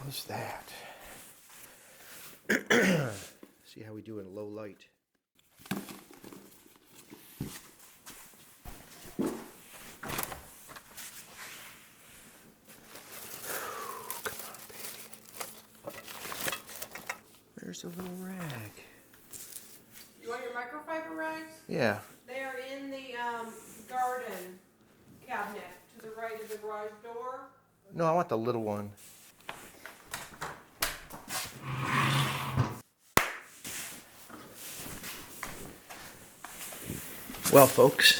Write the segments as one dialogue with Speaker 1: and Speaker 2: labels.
Speaker 1: How's that? See how we do in low light. Come on, baby. Where's the little rag?
Speaker 2: You want your microfiber rags?
Speaker 1: Yeah.
Speaker 2: They're in the garden cabinet to the right of the garage door.
Speaker 1: No, I want the little one. Well, folks,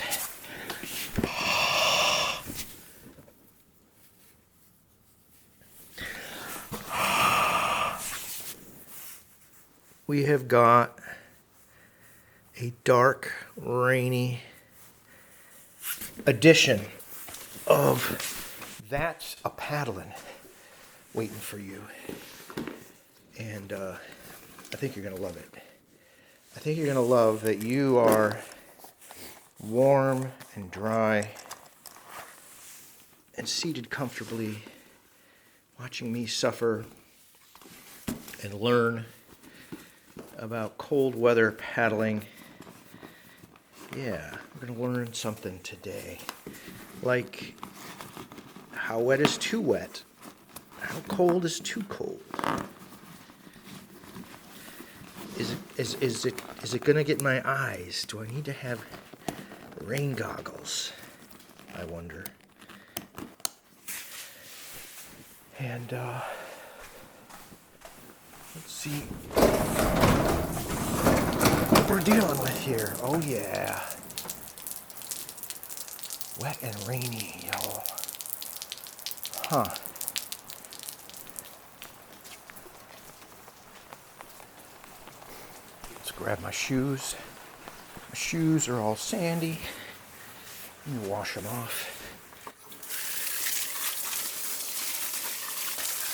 Speaker 1: we have got a dark, rainy edition of That's a Paddlin' waiting for you. And I think you're going to love it. I think you're going to love that you are warm and dry and seated comfortably watching me suffer and learn about cold weather paddling. Yeah, we're going to learn something today. Like, how wet is too wet? How cold is too cold? Is it going to get my eyes? Do I need to have rain goggles? I wonder. And let's see what we're dealing with here. Oh yeah. Wet and rainy, y'all. Huh. Let's grab my shoes. My shoes are all sandy. Let me wash them off.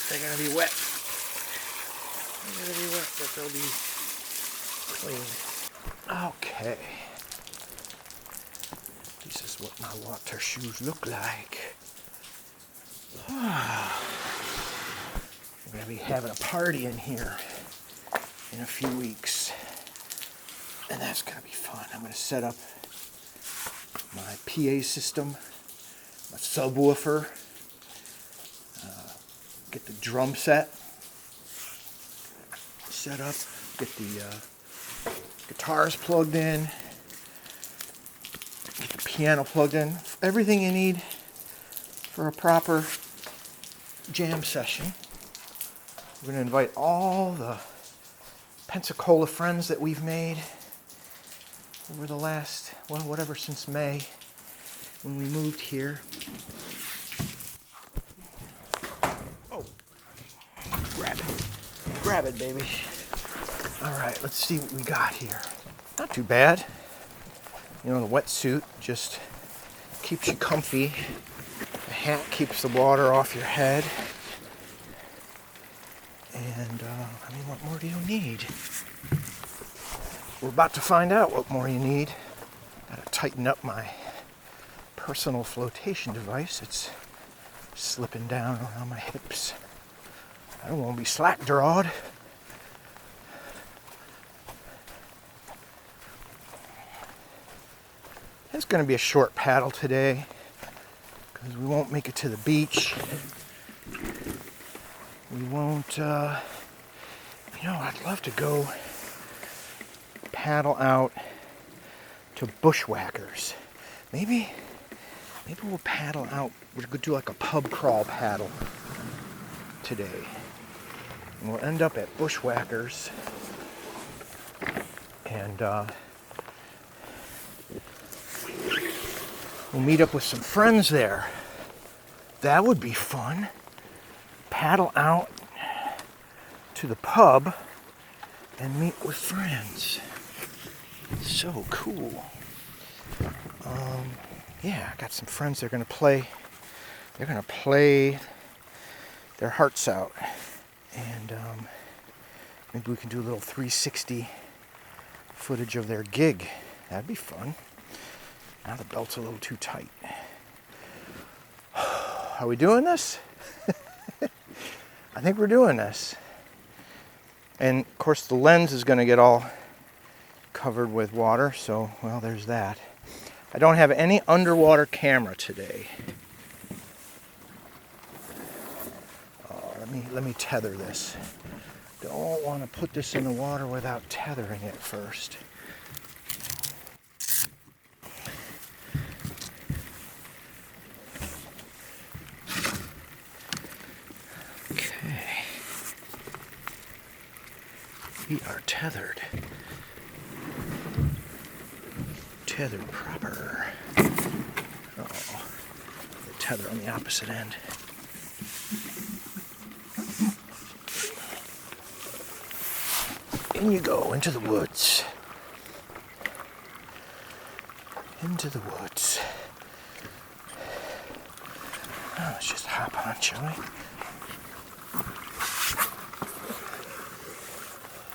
Speaker 1: They're gonna be wet. They're gonna be wet, but they'll be clean. Okay. This is what my water shoes look like. We're gonna be having a party in here in a few weeks. And that's gonna be fun. I'm gonna set up my PA system, my subwoofer, get the drum set up, get the guitars plugged in, get the piano plugged in, everything you need for a proper jam session. We're going to invite all the Pensacola friends that we've made over the last, well, whatever, since May when we moved here. Oh, grab it, baby. All right, let's see what we got here. Not too bad. You know, the wetsuit just keeps you comfy. The hat keeps the water off your head. And, I mean, what more do you need? We're about to find out what more you need. Gotta tighten up my personal flotation device. It's slipping down around my hips. I don't want to be slack-jawed. It's going to be a short paddle today because we won't make it to the beach. We won't, I'd love to go paddle out to Bushwhackers. Maybe we'll paddle out. We'll go do like a pub crawl paddle today. And we'll end up at Bushwhackers. And we'll meet up with some friends there. That would be fun. Paddle out to the pub and meet with friends. So cool. Yeah, I got some friends. They're gonna play their hearts out, and maybe we can do a little 360 footage of their gig. That'd be fun. Now the belt's a little too tight. Are we doing this? I think we're doing this. And of course the lens is going to get all covered with water, so well, there's that. I don't have any underwater camera today. Oh, let me tether this. Don't want to put this in the water without tethering it first. Okay. We are tethered. Tethered proper. Oh, the tether on the opposite end. In you go, into the woods. Into the woods. Oh, let's just hop on, shall we?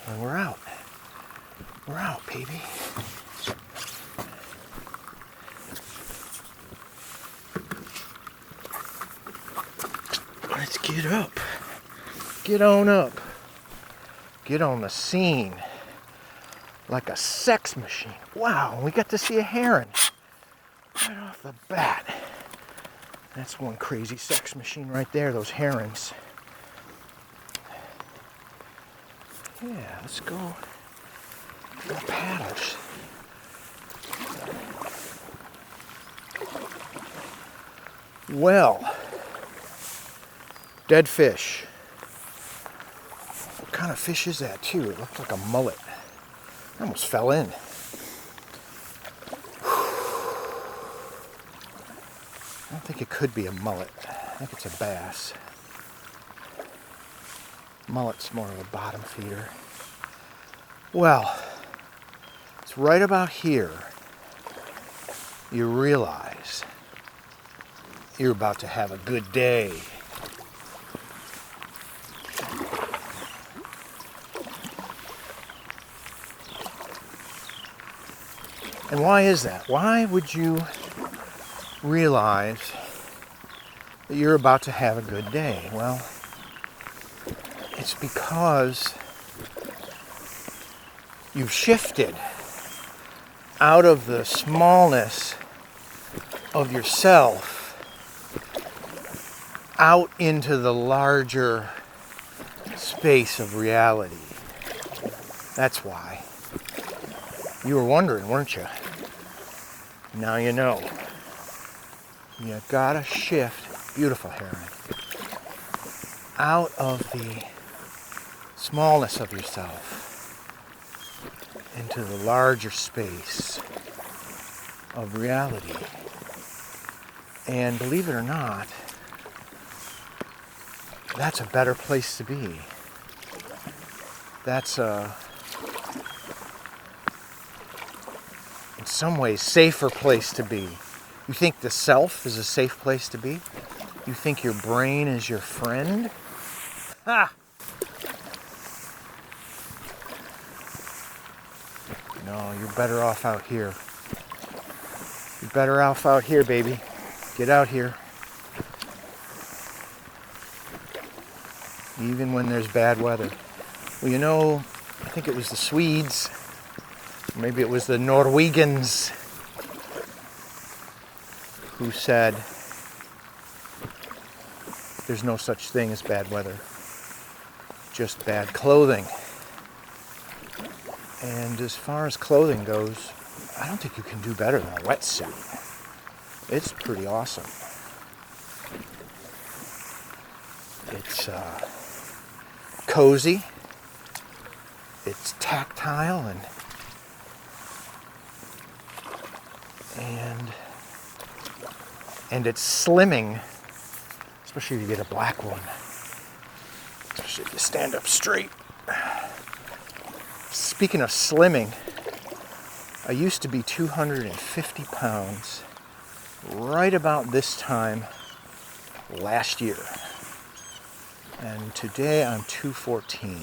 Speaker 1: And we're out. We're out, baby. Let's get up. Get on up. Get on the scene. Like a sex machine. Wow, we got to see a heron. Right off the bat. That's one crazy sex machine right there, those herons. Yeah, let's go paddles. Well, dead fish. What kind of fish is that too? It looked like a mullet. I almost fell in. I don't think it could be a mullet. I think it's a bass. Mullet's more of a bottom feeder. Well, it's right about here you realize you're about to have a good day. And why is that? Why would you realize that you're about to have a good day? Well, it's because you've shifted out of the smallness of yourself out into the larger space of reality. That's why. You were wondering, weren't you? Now you know. You gotta shift, beautiful heron, out of the smallness of yourself into the larger space of reality. And believe it or not, that's a better place to be. That's a, in some ways, safer place to be. You think the self is a safe place to be? You think your brain is your friend? Ha! No, you're better off out here. You're better off out here, baby. Get out here. Even when there's bad weather. Well, you know, I think it was the Swedes, or maybe it was the Norwegians, who said there's no such thing as bad weather, just bad clothing. And as far as clothing goes, I don't think you can do better than a wetsuit. It's pretty awesome. It's cozy, it's tactile, and it's slimming, especially if you get a black one, especially if you stand up straight. Speaking of slimming, I used to be 250 pounds right about this time last year. And today I'm 214.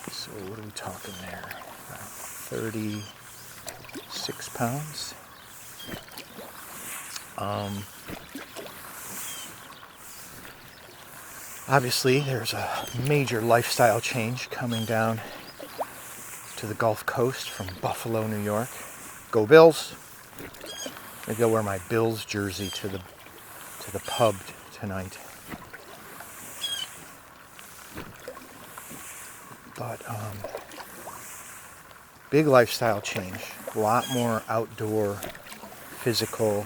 Speaker 1: So what are we talking there? About 36 pounds. Obviously, there's a major lifestyle change coming down to the Gulf Coast from Buffalo, New York. Go Bills! Maybe I'll wear my Bills jersey to the pub tonight. But big lifestyle change. A lot more outdoor physical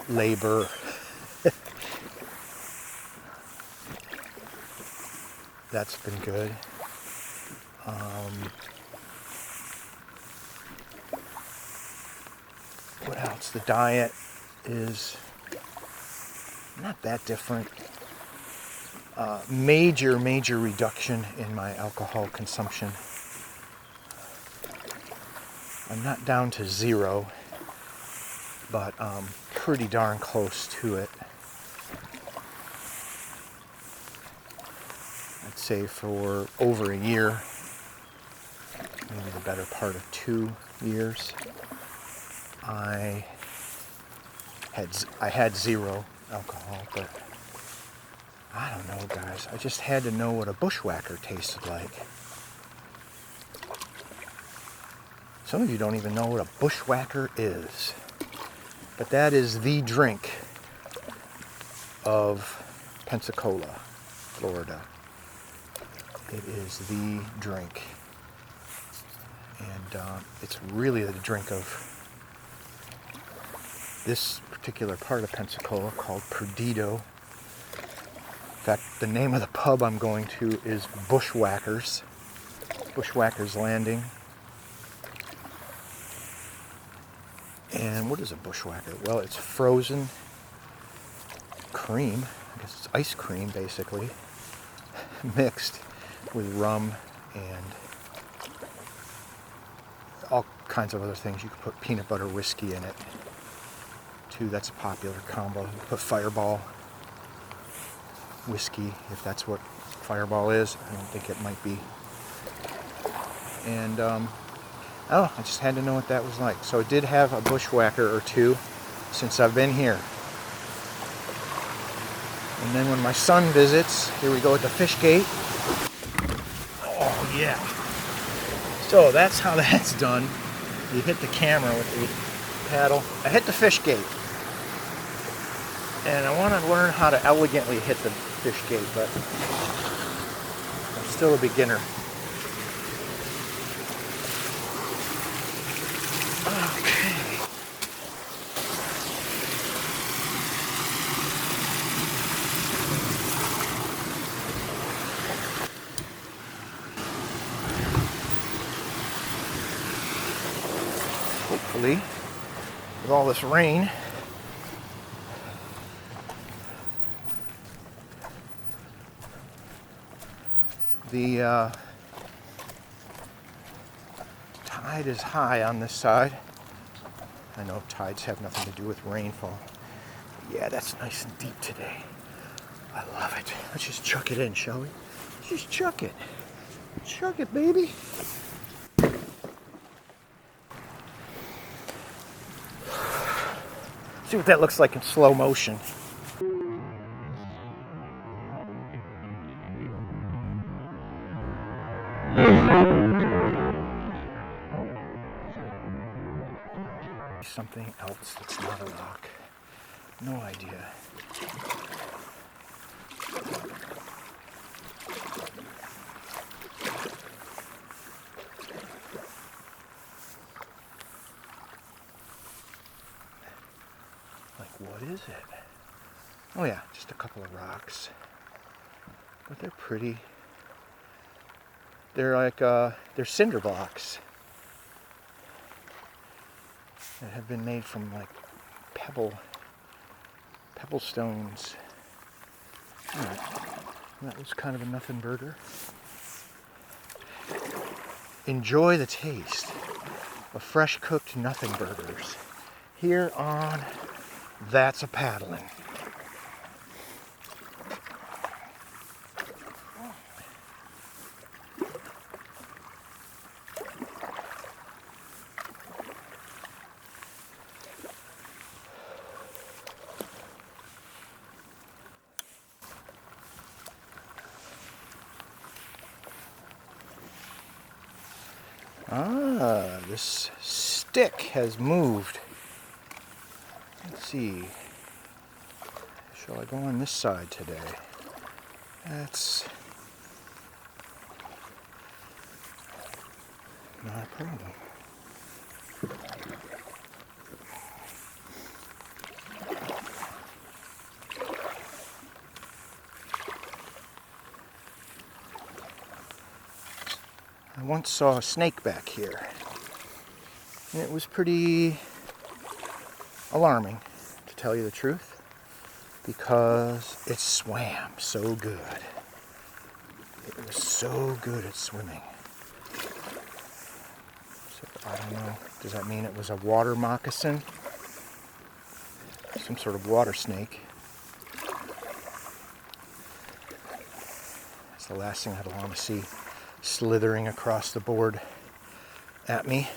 Speaker 1: labor. That's been good. What else? The diet is not that different. Major reduction in my alcohol consumption. I'm not down to zero, but pretty darn close to it. I'd say for over a year, maybe the better part of 2 years, I had zero alcohol, but I don't know, guys. I just had to know what a bushwhacker tasted like. Some of you don't even know what a bushwhacker is, but that is the drink of Pensacola, Florida. It is the drink, and it's really the drink of this particular part of Pensacola called Perdido. In fact, the name of the pub I'm going to is Bushwhackers Landing. And what is a bushwhacker? Well, it's frozen cream. I guess it's ice cream, basically, mixed with rum and all kinds of other things. You could put peanut butter whiskey in it, too. That's a popular combo. You put Fireball whiskey, if that's what Fireball is. I don't think it might be. And I just had to know what that was like. So I did have a bushwhacker or two since I've been here. And then when my son visits, here we go at the fish gate. Oh yeah. So that's how that's done. You hit the camera with the paddle. I hit the fish gate. And I want to learn how to elegantly hit the fish gate, but I'm still a beginner. Okay. Hopefully, with all this rain, the tide is high on this side. I know tides have nothing to do with rainfall. Yeah, that's nice and deep today. I love it. Let's just chuck it in, shall we? Just chuck it. Chuck it, baby. See what that looks like in slow motion. Something else that's not a rock. No idea. Like, what is it? Oh yeah, just a couple of rocks. But they're pretty. They're like, they're cinder blocks that have been made from like pebble stones. Alright, that was kind of a nothing burger. Enjoy the taste of fresh cooked nothing burgers here on That's a Paddlin. Ah, this stick has moved. Let's see. Shall I go on this side today? That's not a problem. I once saw a snake back here, and it was pretty alarming, to tell you the truth, because it swam so good. It was so good at swimming. So I don't know, does that mean it was a water moccasin? Some sort of water snake. That's the last thing I'd want to see slithering across the board at me.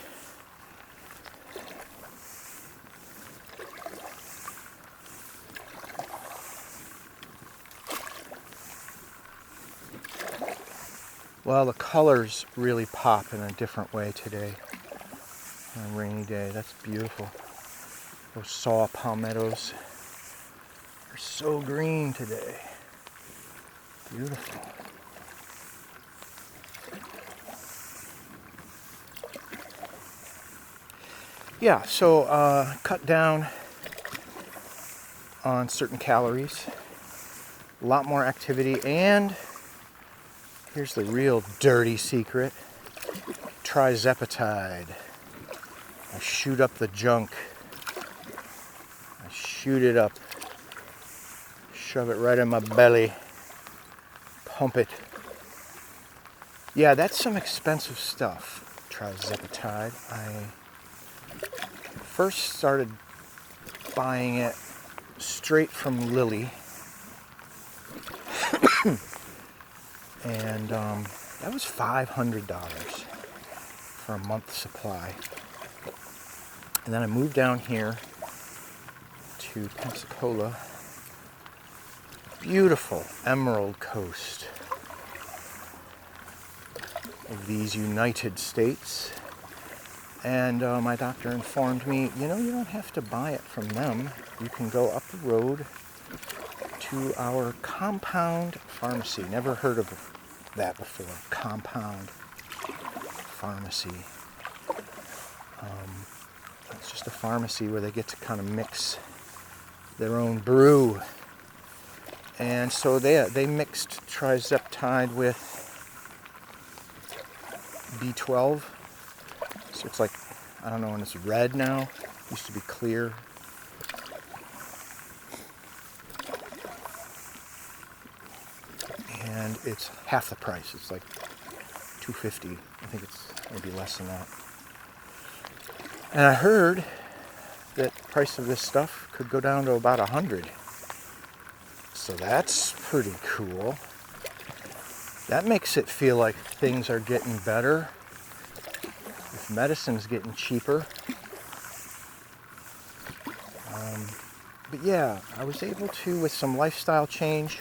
Speaker 1: Well, the colors really pop in a different way today on a rainy day. That's beautiful. Those saw palmettos are so green today. Beautiful. Yeah, so cut down on certain calories, a lot more activity, and here's the real dirty secret: trizepatide. I shoot up the junk. I shoot it up, shove it right in my belly, pump it. Yeah, that's some expensive stuff, trizepatide. I first started buying it straight from Lilly, and that was $500 for a month's supply. And then I moved down here to Pensacola, beautiful Emerald Coast of these United States. And my doctor informed me, you don't have to buy it from them. You can go up the road to our compound pharmacy. Never heard of that before. Compound pharmacy. It's just a pharmacy where they get to kind of mix their own brew. And so they mixed trizepatide with B12. So it's like, I don't know, and it's red now. It used to be clear. And it's half the price. It's like $250. I think it's maybe less than that. And I heard that the price of this stuff could go down to about $100. So that's pretty cool. That makes it feel like things are getting better. If medicine's getting cheaper. But yeah, I was able to, with some lifestyle change,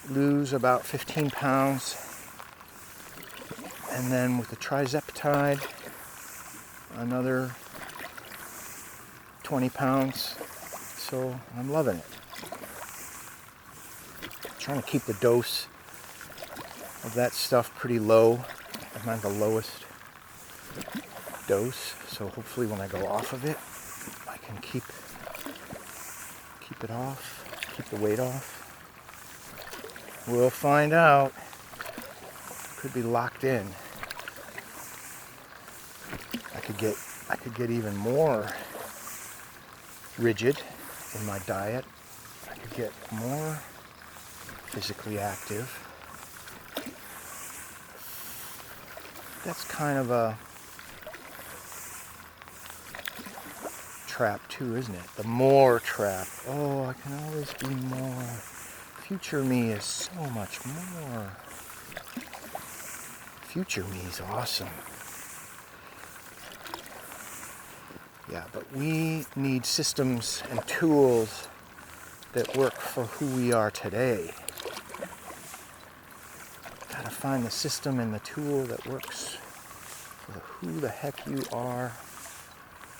Speaker 1: lose about 15 pounds. And then with the trizepatide, another 20 pounds. So I'm loving it. Trying to keep the dose of that stuff pretty low. I'm at the lowest dose, so hopefully when I go off of it, I can keep it off, keep the weight off. We'll find out. Could be locked in. I could get even more rigid in my diet. I could get more physically active. That's kind of a trap too, isn't it? The more trap. Oh, I can always be more. Future me is so much more. Future me is awesome. Yeah, but we need systems and tools that work for who we are today. Gotta find the system and the tool that works for who the heck you are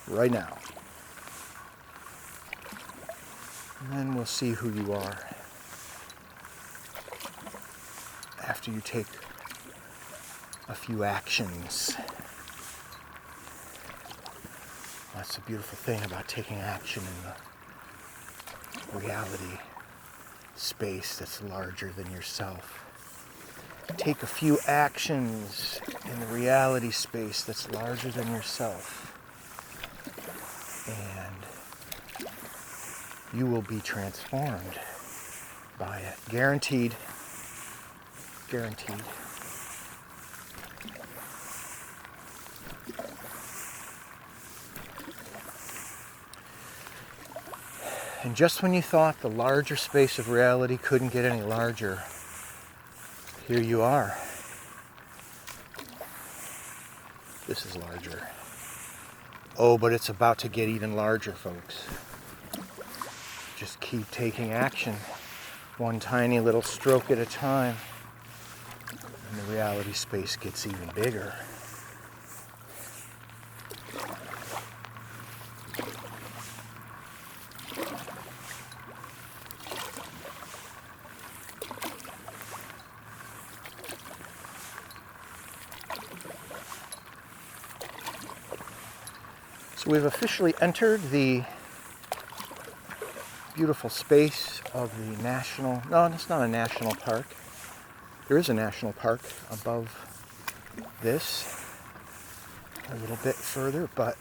Speaker 1: right now. And then we'll see who you are after you take a few actions. That's the beautiful thing about taking action in the reality space that's larger than yourself. Take a few actions in the reality space that's larger than yourself, and you will be transformed by it. Guaranteed. Guaranteed. And just when you thought the larger space of reality couldn't get any larger, here you are. This is larger. Oh, but it's about to get even larger, folks. Just keep taking action, one tiny little stroke at a time, and the reality space gets even bigger. So we've officially entered the beautiful space of the national, no, it's not a national park. There is a national park above this, a little bit further, but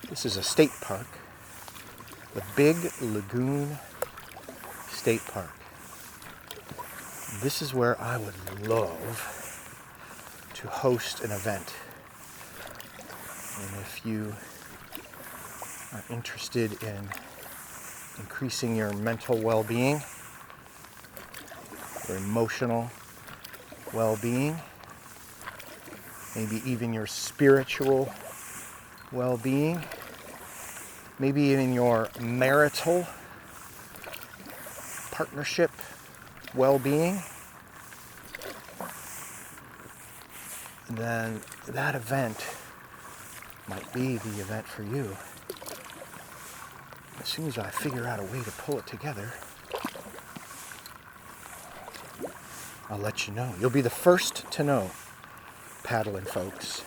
Speaker 1: this is a state park, the Big Lagoon State Park. This is where I would love to host an event. And if you are interested in increasing your mental well-being, your emotional well-being, maybe even your spiritual well-being, maybe even your marital partnership well-being, then that event might be the event for you. As soon as I figure out a way to pull it together, I'll let you know. You'll be the first to know, Paddlin folks.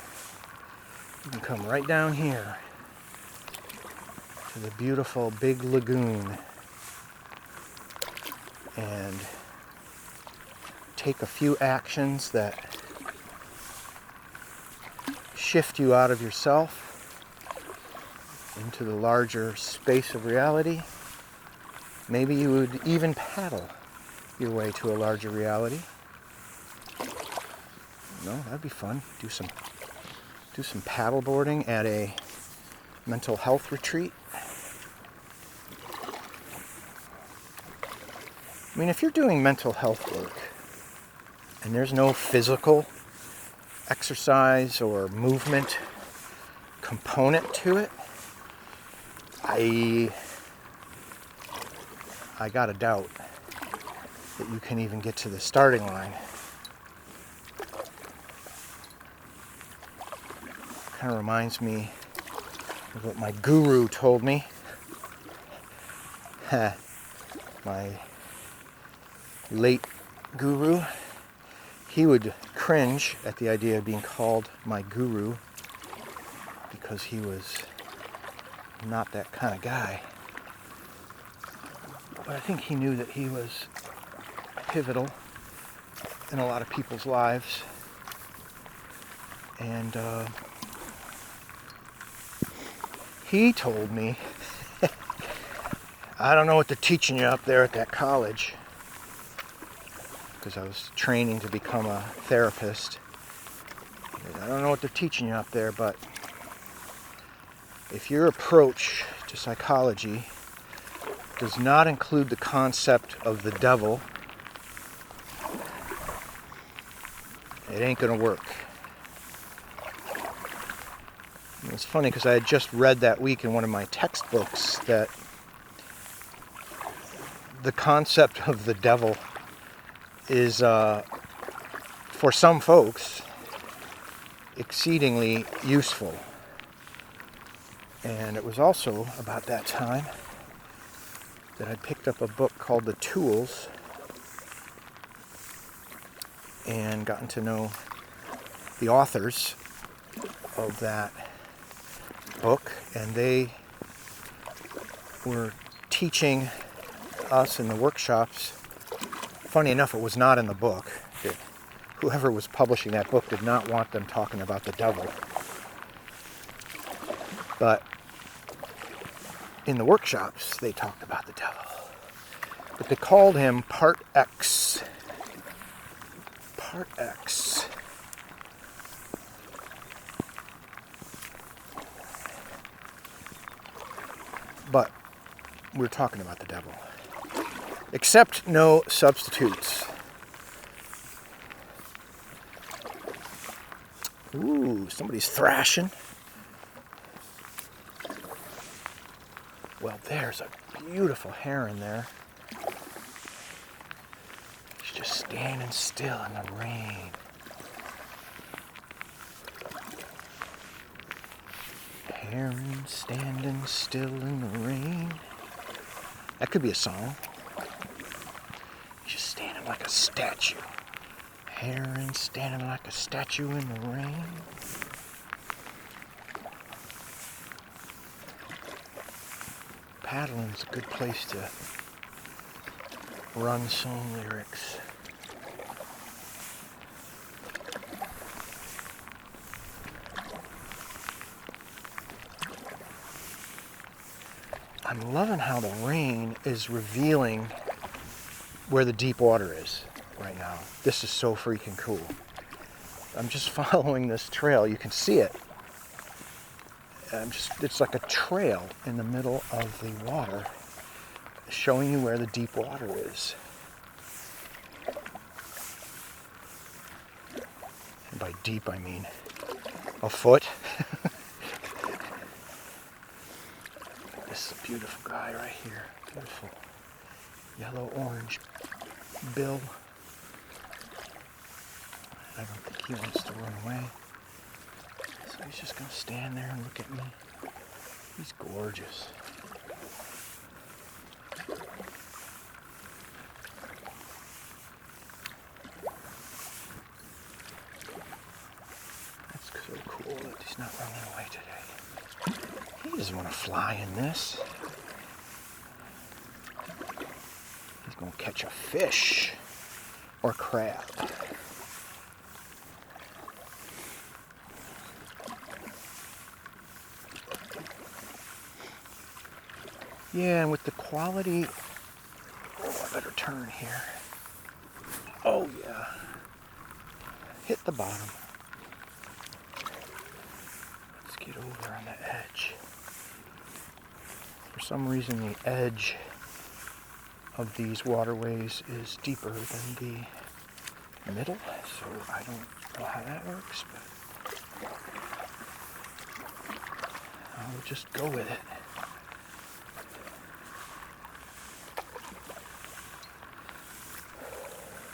Speaker 1: You can come right down here to the beautiful Big Lagoon and take a few actions that shift you out of yourself into the larger space of reality. Maybe you would even paddle your way to a larger reality. No, that'd be fun. Do some paddle boarding at a mental health retreat. I mean, if you're doing mental health work and there's no physical exercise or movement component to it, I gotta doubt that you can even get to the starting line. Kind of reminds me of what my guru told me. My late guru. He would cringe at the idea of being called my guru because he was not that kind of guy. But I think he knew that he was pivotal in a lot of people's lives. And he told me, I don't know what they're teaching you up there at that college, because I was training to become a therapist. I don't know what they're teaching you up there, but if your approach to psychology does not include the concept of the devil, it ain't gonna work. And it's funny because I had just read that week in one of my textbooks that the concept of the devil is, for some folks, exceedingly useful. And it was also about that time that I picked up a book called The Tools and gotten to know the authors of that book, and they were teaching us in the workshops. Funny enough, it was not in the book. Whoever was publishing that book did not want them talking about the devil. But in the workshops, they talked about the devil. But they called him Part X. Part X. But we're talking about the devil. Except no substitutes. Ooh, somebody's thrashing. Well, there's a beautiful heron there. He's just standing still in the rain. Heron standing still in the rain. That could be a song. Just standing like a statue. Heron standing like a statue in the rain. Paddlin's a good place to run song lyrics. I'm loving how the rain is revealing where the deep water is right now. This is so freaking cool. I'm just following this trail. You can see it. It's like a trail in the middle of the water, showing you where the deep water is. And by deep, I mean a foot. This is a beautiful guy right here. Beautiful yellow-orange bill. I don't think he wants to run away. So he's just going to stand there and look at me. He's gorgeous. That's so cool that he's not running away today. He doesn't want to fly in this. He's going to catch a fish or crab. Yeah, and with the quality... Oh, I better turn here. Oh, yeah. Hit the bottom. Let's get over on the edge. For some reason, the edge of these waterways is deeper than the middle, so I don't know how that works, but I'll just go with it.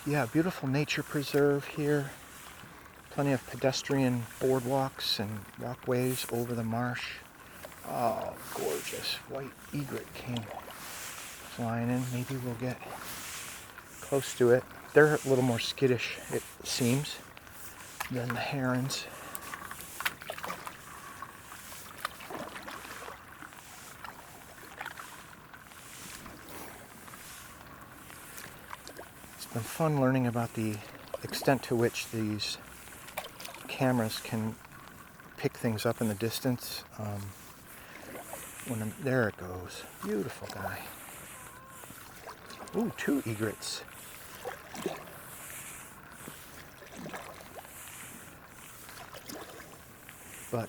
Speaker 1: Yeah, beautiful nature preserve here. Plenty of pedestrian boardwalks and walkways over the marsh. Oh, gorgeous. White egret came flying in. Maybe we'll get close to it. They're a little more skittish, it seems, than the herons. It's been fun learning about the extent to which these cameras can pick things up in the distance. There it goes. Beautiful guy. Ooh, 2 egrets. But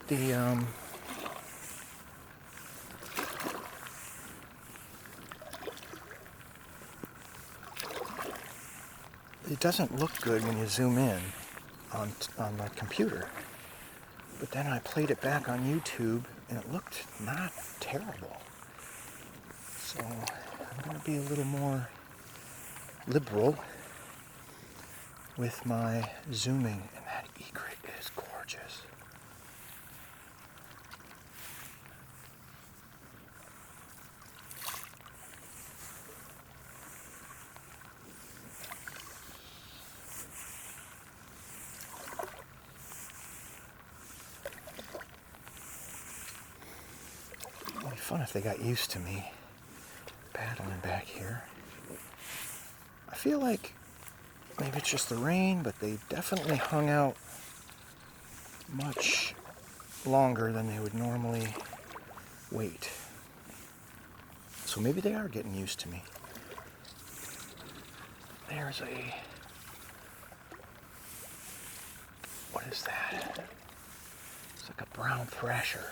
Speaker 1: it doesn't look good when you zoom in on the computer. But then I played it back on YouTube and it looked not terrible. So I'm going to be a little more liberal with my zooming, and that egret is gorgeous. gorgeous. It'd be fun if they got used to me paddling back here. I feel like maybe it's just the rain, but they definitely hung out much longer than they would normally wait. So maybe they are getting used to me. There's a... what is that? It's like a brown thrasher.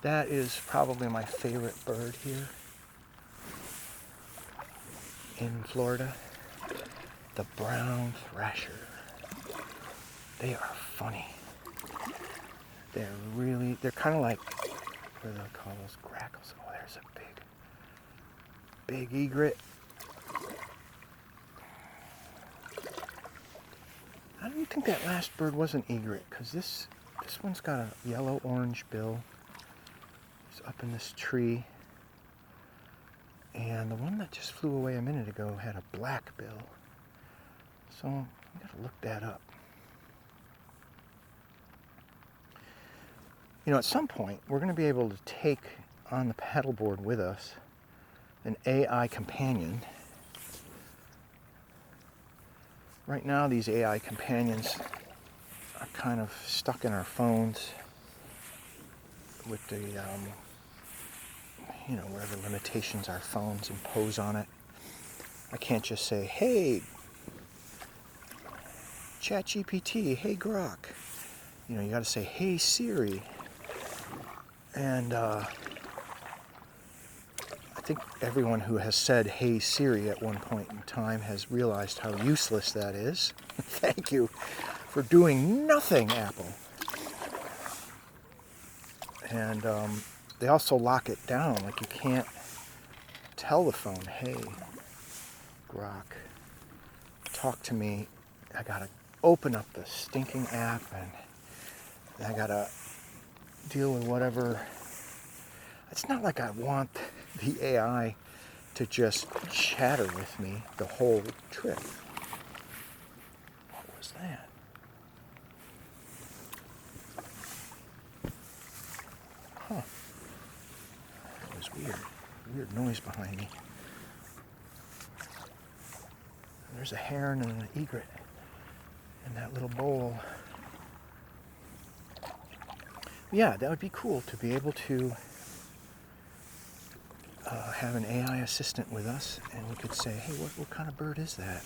Speaker 1: That is probably my favorite bird here in Florida. The brown thrasher. They are funny. They're kind of like, what do they call those, grackles? Oh, there's a big egret. How do you think that last bird was an egret? Because this one's got a yellow-orange bill. It's up in this tree. And the one that just flew away a minute ago had a black bill. So I gotta look that up. You know, at some point, we're going to be able to take on the paddleboard with us an AI companion. Right now, these AI companions are kind of stuck in our phones with the, whatever limitations our phones impose on it. I can't just say, hey, ChatGPT, hey, Grok. You know, you got to say, hey, Siri. And I think everyone who has said, hey Siri at one point in time has realized how useless that is. Thank you for doing nothing, Apple. And they also lock it down. Like you can't tell the phone, hey, Grok, talk to me. I gotta open up the stinking app and I gotta deal with whatever. It's not like I want the AI to just chatter with me the whole trip. What was that? Huh. That was weird. Weird noise behind me. There's a heron and an egret in that little bowl. Yeah, that would be cool to be able to have an AI assistant with us, and we could say, hey, what kind of bird is that?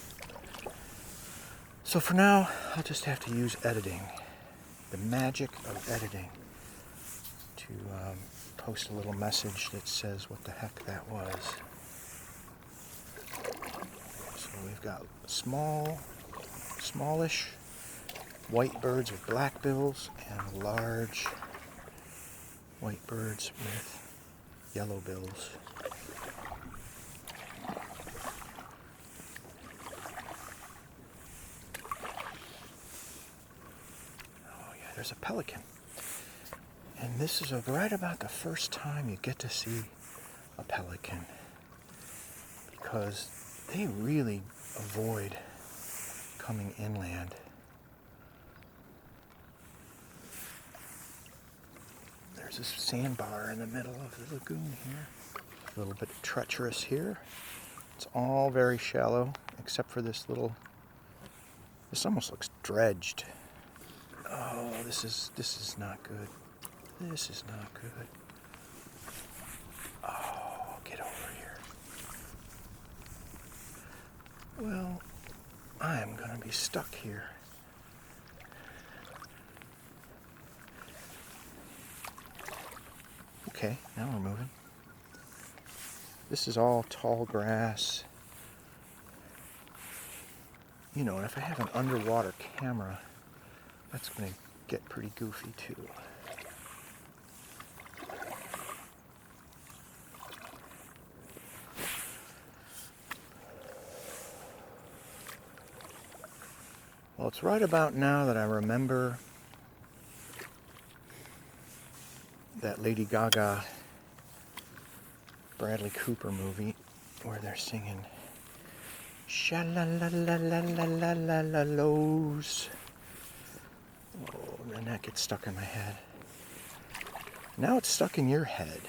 Speaker 1: So for now, I'll just have to use editing, the magic of editing, to post a little message that says what the heck that was. So we've got smallish white birds with black bills and large white birds with yellow bills. Oh yeah, there's a pelican. And this is right about the first time you get to see a pelican, because they really avoid coming inland. There's this sandbar in the middle of the lagoon here. A little bit treacherous here. It's all very shallow, except for this little, this almost looks dredged. Oh, this is not good. This is not good. Oh, get over here. Well, I am going to be stuck here. Okay, now we're moving. This is all tall grass. You know, and if I have an underwater camera, that's going to get pretty goofy too. Well, it's right about now that I remember that Lady Gaga, Bradley Cooper movie where they're singing sha-la-la-la-la-la-la-la-lows. Oh, and that gets stuck in my head. Now it's stuck in your head.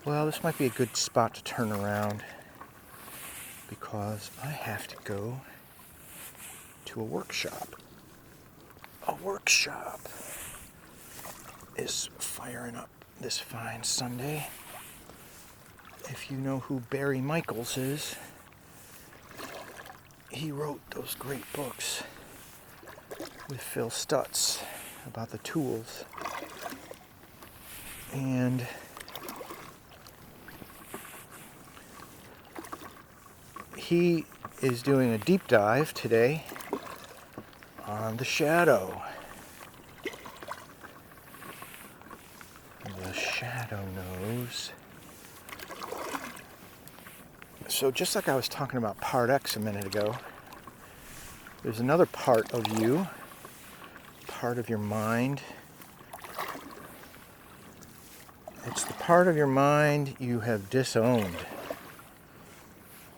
Speaker 1: Well, this might be a good spot to turn around because I have to go to a workshop. A workshop is firing up this fine Sunday. If you know who Barry Michels is, he wrote those great books with Phil Stutz about the tools. And he is doing a deep dive today on the shadow. The shadow knows. So just like I was talking about part X a minute ago, there's another part of you, part of your mind. It's the part of your mind you have disowned.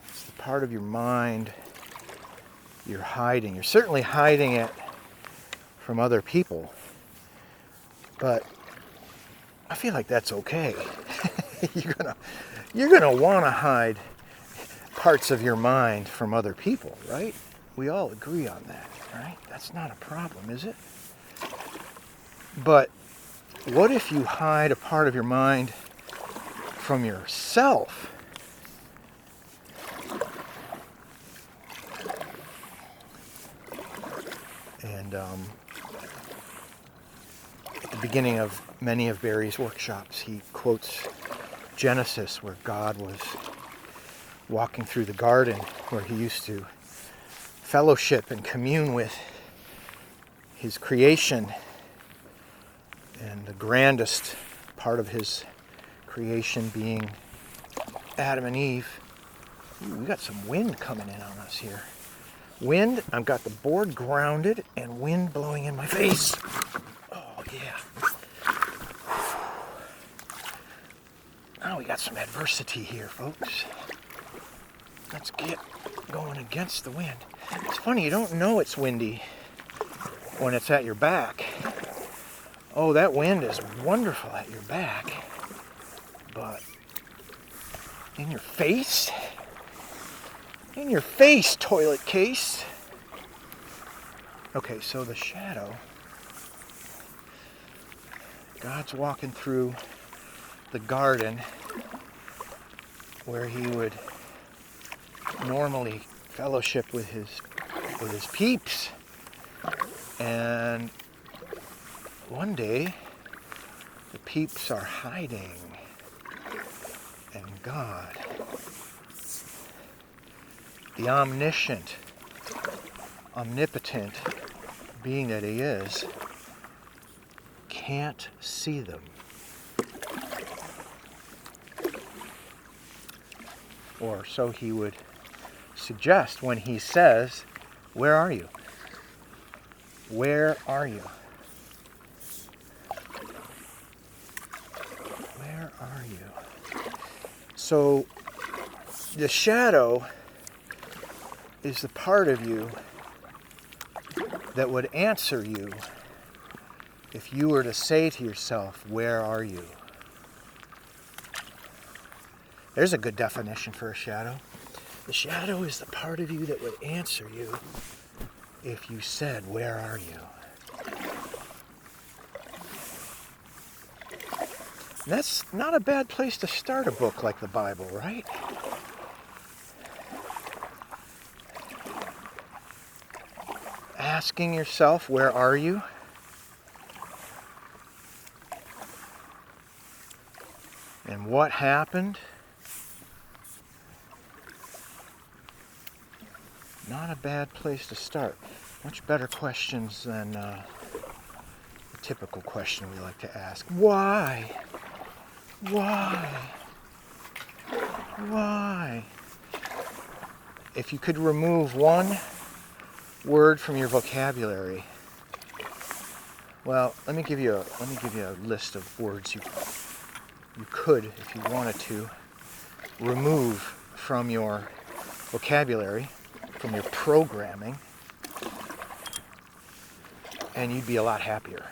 Speaker 1: It's the part of your mind you're hiding. You're certainly hiding it from other people, but I feel like that's okay. You're gonna want to hide parts of your mind from other people, right? We all agree on that, right? That's not a problem, is it? But what if you hide a part of your mind from yourself? And at the beginning of many of Barry's workshops, he quotes Genesis, where God was walking through the garden, where he used to fellowship and commune with his creation. And the grandest part of his creation being Adam and Eve. Ooh, we got some wind coming in on us here. Wind, I've got the board grounded and wind blowing in my face. Oh yeah. Now we got some adversity here, folks. Let's get going against the wind. It's funny, you don't know it's windy when it's at your back. Oh, that wind is wonderful at your back. But in your face? In your face, toilet case. Okay, so the shadow. God's walking through the garden where he would normally fellowship with his peeps. And one day, the peeps are hiding. And God, the omniscient, omnipotent being that he is, can't see them. Or so he would suggest when he says, "Where are you? Where are you? Where are you?" So the shadow is the part of you that would answer you if you were to say to yourself, "Where are you?" There's a good definition for a shadow. The shadow is the part of you that would answer you if you said, "Where are you?" And that's not a bad place to start a book like the Bible, right? Asking yourself, "Where are you?" And what happened? Not a bad place to start. Much better questions than the typical question we like to ask. Why? Why? Why? if you could remove one word from your vocabulary, well, let me give you a list of words you could, if you wanted to, remove from your vocabulary, from your programming, and you'd be a lot happier.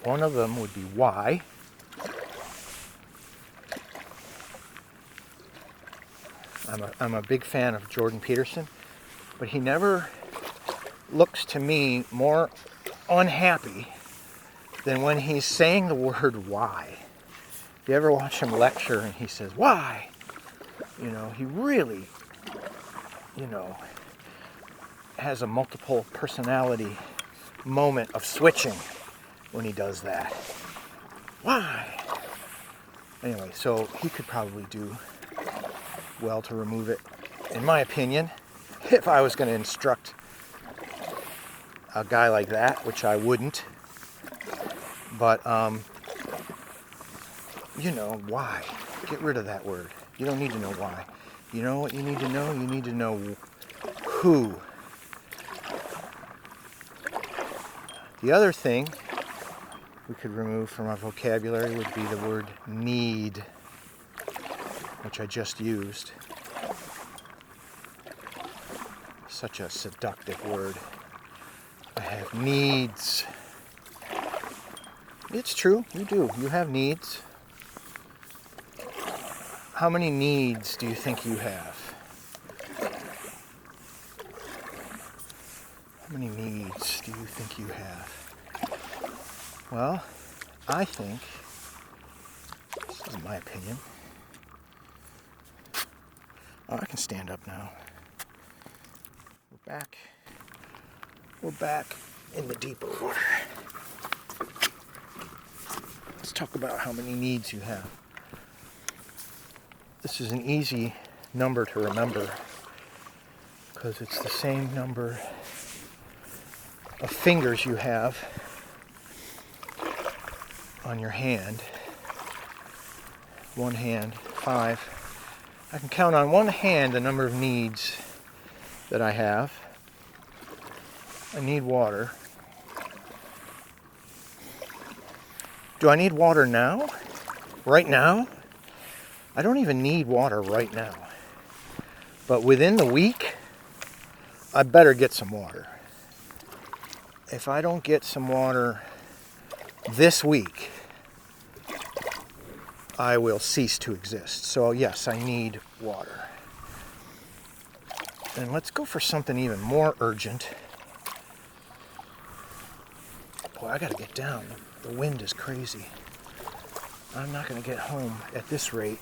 Speaker 1: One of them would be why. I'm a big fan of Jordan Peterson, but he never looks to me more unhappy than when he's saying the word why. If you ever watch him lecture and he says, why? You know, he really, you know, has a multiple personality moment of switching when he does that. Why? Anyway, so he could probably do well to remove it, in my opinion, if I was going to instruct a guy like that, which I wouldn't. But, you know, why? Get rid of that word. You don't need to know why. You know what you need to know? You need to know who. The other thing we could remove from our vocabulary would be the word need, which I just used. Such a seductive word. I have needs. It's true, you do. You have needs. How many needs do you think you have? How many needs do you think you have? Well, I think, this is my opinion. Oh, I can stand up now. We're back in the deeper water. Let's talk about how many needs you have. This is an easy number to remember because it's the same number of fingers you have on your hand. One hand, 5. I can count on one hand the number of needs that I have. I need water. Do I need water now? Right now? I don't even need water right now. But within the week, I better get some water. If I don't get some water this week, I will cease to exist. So yes, I need water. And let's go for something even more urgent. Boy, I gotta get down. The wind is crazy. I'm not gonna get home at this rate.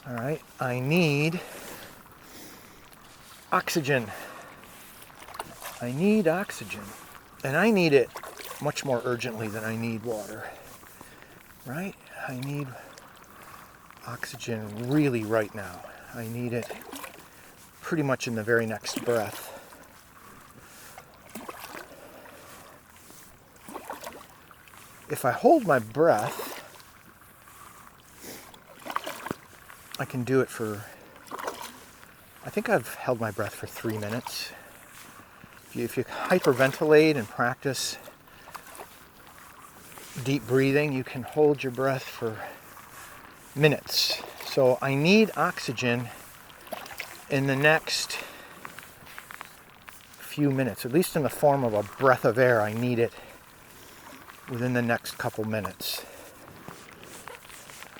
Speaker 1: All right, I need oxygen. I need oxygen. And I need it much more urgently than I need water. Right? I need oxygen really right now. I need it pretty much in the very next breath. If I hold my breath, I can do it for, I think I've held my breath for 3 minutes. If you hyperventilate and practice deep breathing, you can hold your breath for minutes. So I need oxygen in the next few minutes, at least in the form of a breath of air. I need it within the next couple minutes.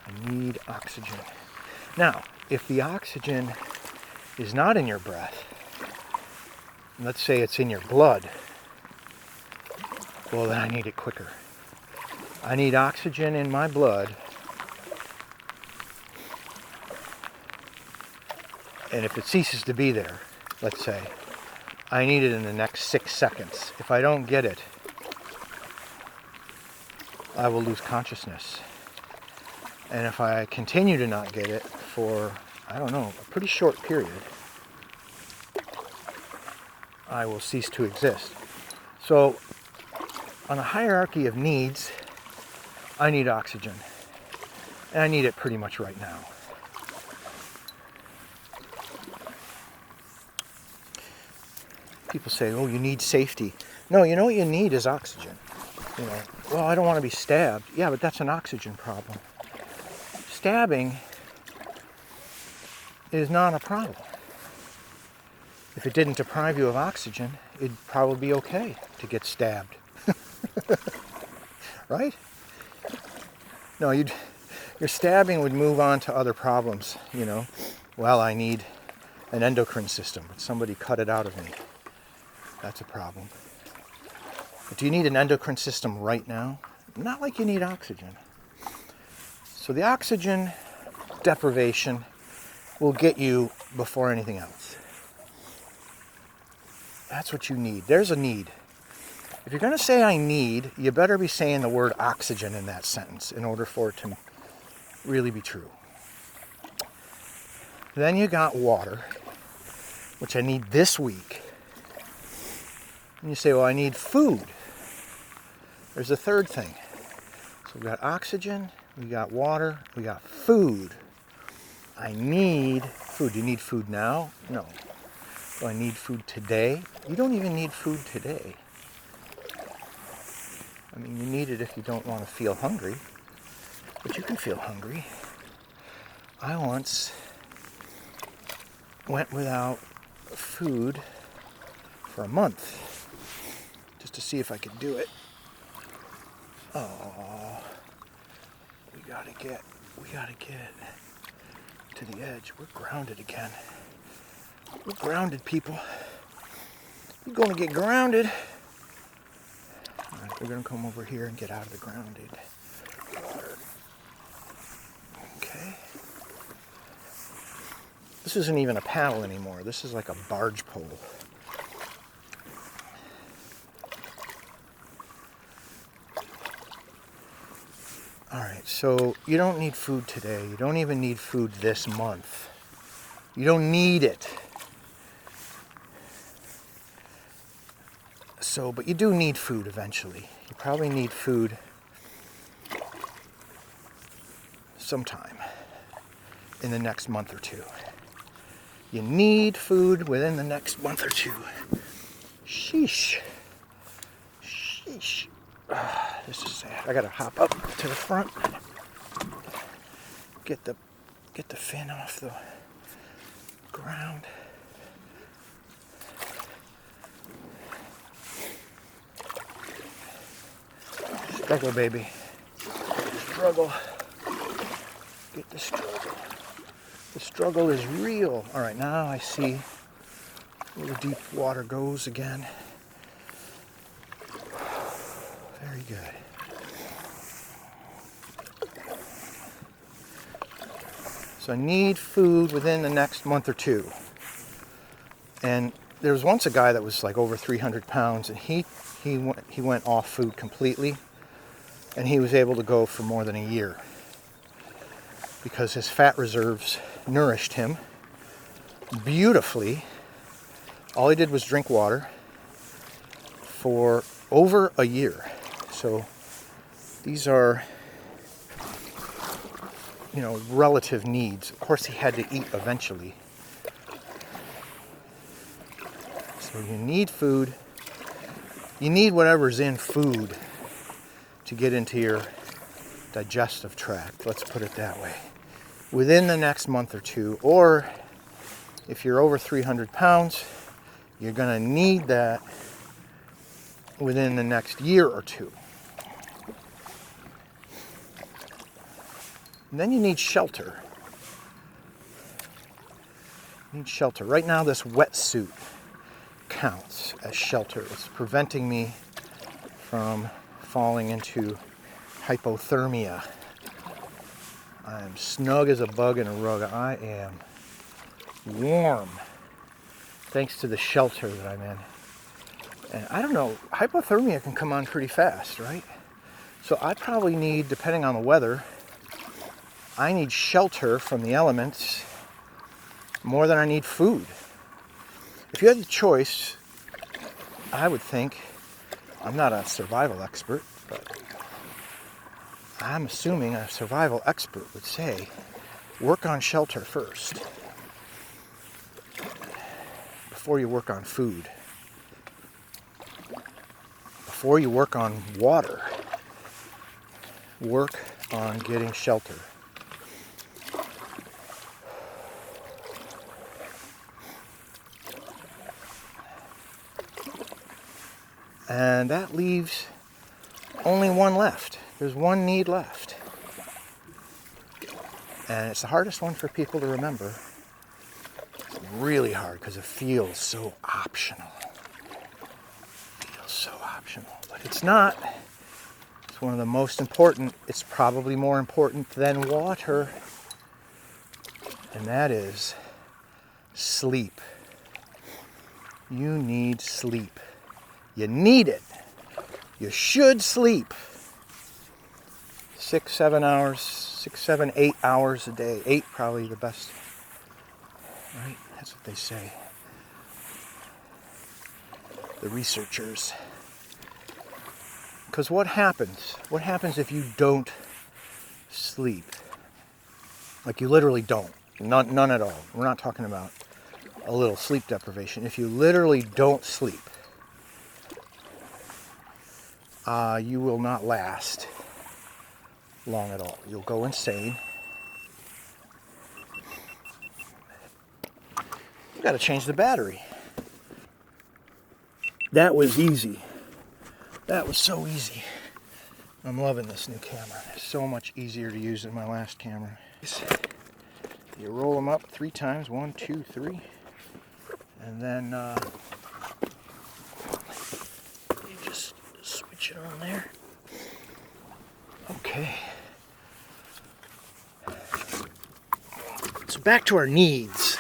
Speaker 1: I need oxygen. Now, if the oxygen is not in your breath, let's say it's in your blood, well, then I need it quicker. I need oxygen in my blood, and if it ceases to be there, let's say, I need it in the next 6 seconds. If I don't get it, I will lose consciousness. And if I continue to not get it for, I don't know, a pretty short period, I will cease to exist. So on a hierarchy of needs, I need oxygen. And I need it pretty much right now. People say, oh, you need safety. No, you know what you need is oxygen. You know, well, I don't want to be stabbed. Yeah, but that's an oxygen problem. Stabbing is not a problem. If it didn't deprive you of oxygen, it'd probably be okay to get stabbed. Right? No, your stabbing would move on to other problems, you know. Well, I need an endocrine system, but somebody cut it out of me. That's a problem. But do you need an endocrine system right now? Not like you need oxygen. So the oxygen deprivation will get you before anything else. That's what you need. There's a need. If you're going to say I need, you better be saying the word oxygen in that sentence in order for it to really be true. Then you got water, which I need this week. And you say, well, I need food. There's a third thing. So we've got oxygen, we got water, we got food. I need food. Do you need food now? No. Do I need food today? You don't even need food today. I mean, you need it if you don't want to feel hungry, but you can feel hungry. I once went without food for a month just to see if I could do it. Oh, we gotta get to the edge. We're grounded again. We're grounded, people. We're gonna get grounded. All right, we're gonna come over here and get out of the grounded water. Okay. This isn't even a paddle anymore. This is like a barge pole. All right, so you don't need food today. You don't even need food this month. You don't need it. So, but you do need food eventually. You probably need food sometime in the next month or two. You need food within the next month or two. Sheesh. Sheesh. This is sad. I gotta hop up to the front. Get the fin off the ground. Struggle, baby. Struggle. Get the struggle. The struggle is real. All right, now I see where the deep water goes again. Very good. So I need food within the next month or two. And there was once a guy that was like over 300 pounds, and he went off food completely, and he was able to go for more than a year because his fat reserves nourished him beautifully. All he did was drink water for over a year. So these are, you know, relative needs. Of course, he had to eat eventually. So you need food. You need whatever's in food to get into your digestive tract. Let's put it that way. Within the next month or two, or if you're over 300 pounds, you're going to need that within the next year or two. And then you need shelter. You need shelter. Right now, this wetsuit counts as shelter. It's preventing me from falling into hypothermia. I'm snug as a bug in a rug. I am warm thanks to the shelter that I'm in. And I don't know, hypothermia can come on pretty fast, right? So I probably need, depending on the weather, I need shelter from the elements more than I need food. If you had the choice, I would think I'm not a survival expert, but I'm assuming a survival expert would say, work on shelter first before you work on food, before you work on water. Work on getting shelter. And that leaves only one left. There's one need left. And it's the hardest one for people to remember. It's really hard because it feels so optional. It feels so optional. But it's not. It's one of the most important. It's probably more important than water. And that is sleep. You need sleep. You need it. You should sleep 6, 7 hours, 6, 7, 8 hours a day. 8 probably the best. Right? That's what they say. The researchers. Because what happens? What happens if you don't sleep? Like you literally don't. None at all. We're not talking about a little sleep deprivation. If you literally don't sleep, you will not last long at all. You'll go insane. You got to change the battery. That was easy. That was so easy. I'm loving this new camera. It's so much easier to use than my last camera. You roll them up 3 times, 1, 2, 3, and then you just switch it on there. Okay. So back to our needs.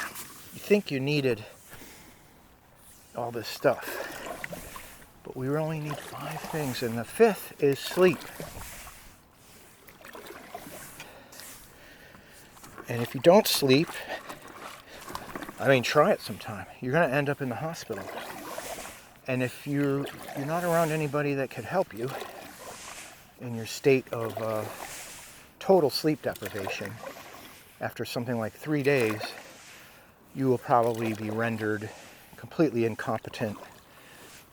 Speaker 1: You think you needed all this stuff, but we only need 5 things, and the 5th is sleep. And if you don't sleep, I mean, try it sometime. You're going to end up in the hospital. And if you're not around anybody that could help you in your state of total sleep deprivation, after something like 3 days, you will probably be rendered completely incompetent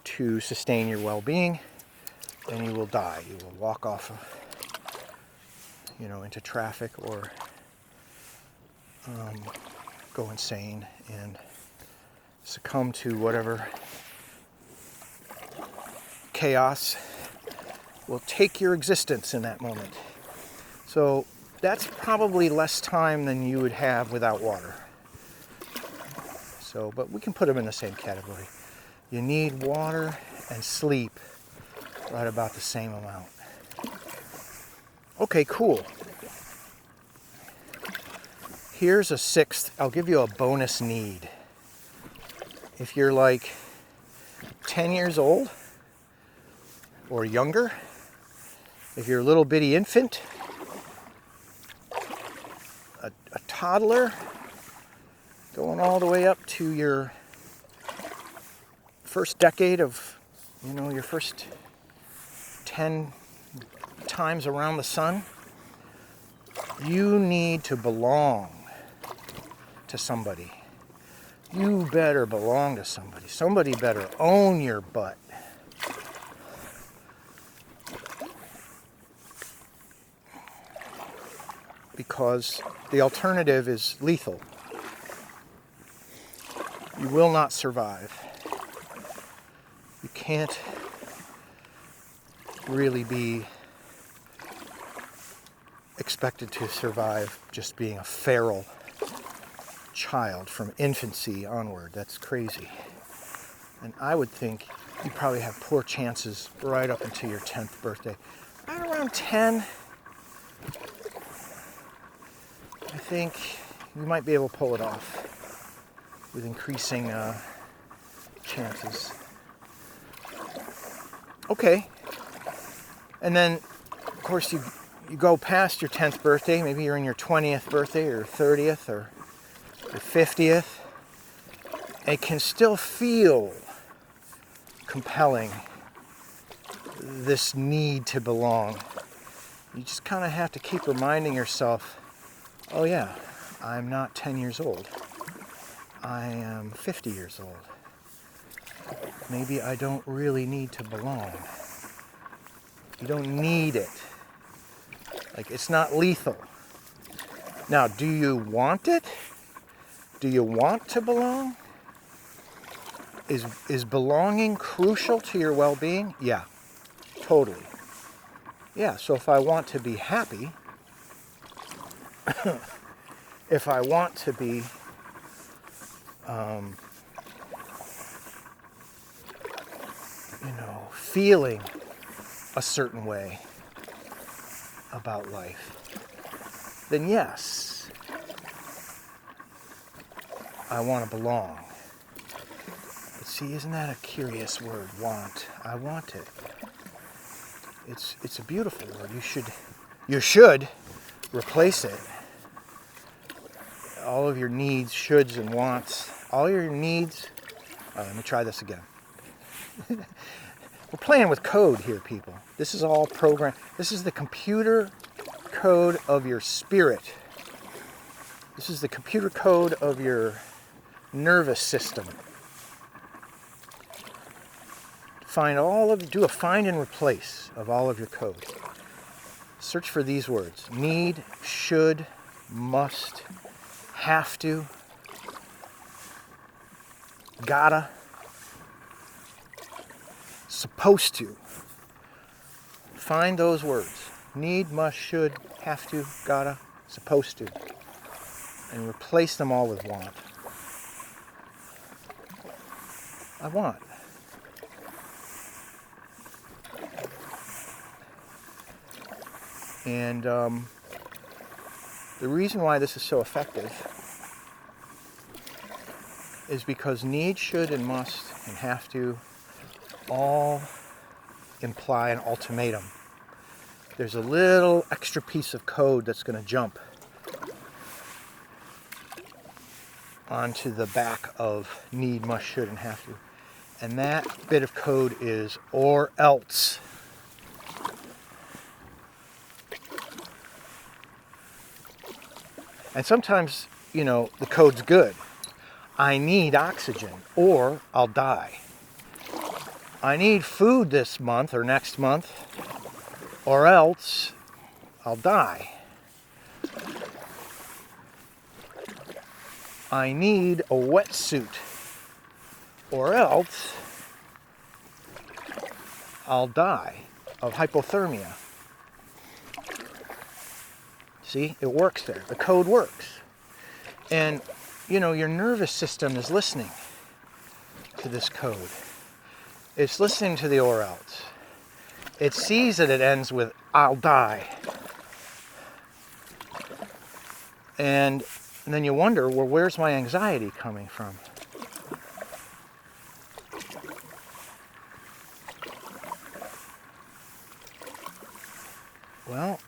Speaker 1: to sustain your well-being, and you will die. You will walk off, into traffic or go insane and succumb to whatever chaos will take your existence in that moment. So that's probably less time than you would have without water. So, but we can put them in the same category. You need water and sleep right about the same amount. Okay, cool. Here's a 6th. I'll give you a bonus need. If you're like 10 years old or younger, if you're a little bitty infant, a toddler, going all the way up to your first decade of, your first 10 times around the sun, you need to belong to somebody. You better belong to somebody. Somebody better own your butt. Because the alternative is lethal. You will not survive. You can't really be expected to survive just being a feral child from infancy onward. That's crazy. And I would think you probably have poor chances right up until your 10th birthday. Right around 10, I think you might be able to pull it off with increasing chances. Okay. And then, of course, you go past your 10th birthday. Maybe you're in your 20th birthday or 30th or your 50th. It can still feel compelling this need to belong. You just kind of have to keep reminding yourself, oh yeah, I'm not 10 years old. I am 50 years old. Maybe I don't really need to belong. You don't need it. Like, it's not lethal. Now, do you want it? Do you want to belong? Is belonging crucial to your well-being? Yeah, totally. Yeah, so if I want to be happy, if I want to be feeling a certain way about life, then yes, I want to belong. But see, isn't that a curious word, want? I want it. It's a beautiful word. You should replace it. All of your needs, shoulds, and wants, all your needs. Let me try this again. We're playing with code here, people. This is all program. This is the computer code of your spirit. This is the computer code of your nervous system. Do a find and replace of all of your code. Search for these words: need, should, must, have to, gotta, supposed to. Find those words: need, must, should, have to, gotta, supposed to, and replace them all with want. I want. And the reason why this is so effective is because need, should, and must, and have to all imply an ultimatum. There's a little extra piece of code that's going to jump onto the back of need, must, should, and have to. And that bit of code is or else. And sometimes, the code's good. I need oxygen or I'll die. I need food this month or next month or else I'll die. I need a wetsuit or else I'll die of hypothermia. See, it works there. The code works. And, your nervous system is listening to this code. It's listening to the or else. It sees that it ends with I'll die. And then you wonder, well, where's my anxiety coming from? Well,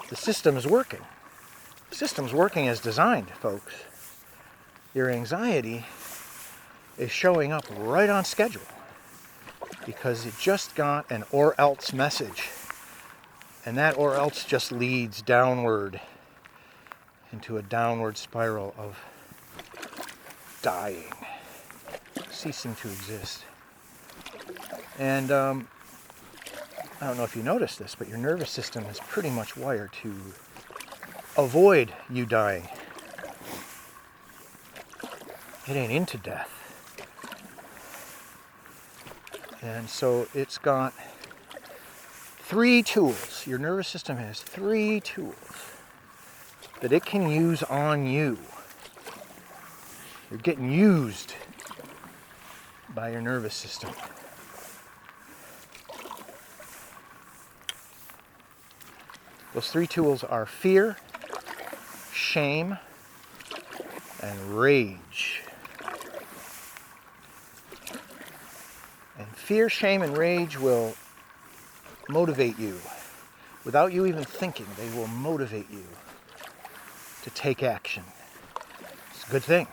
Speaker 1: the system is working. The system's working as designed, folks. Your anxiety is showing up right on schedule because it just got an or else message. And that or else just leads downward into a downward spiral of dying, ceasing to exist. And I don't know if you noticed this, but your nervous system is pretty much wired to avoid you dying. It ain't into death. And so it's got 3 tools. Your nervous system has 3 tools that it can use on you. You're getting used by your nervous system. Those 3 tools are fear, shame, and rage. And fear, shame, and rage will motivate you. Without you even thinking, they will motivate you to take action. It's a good thing.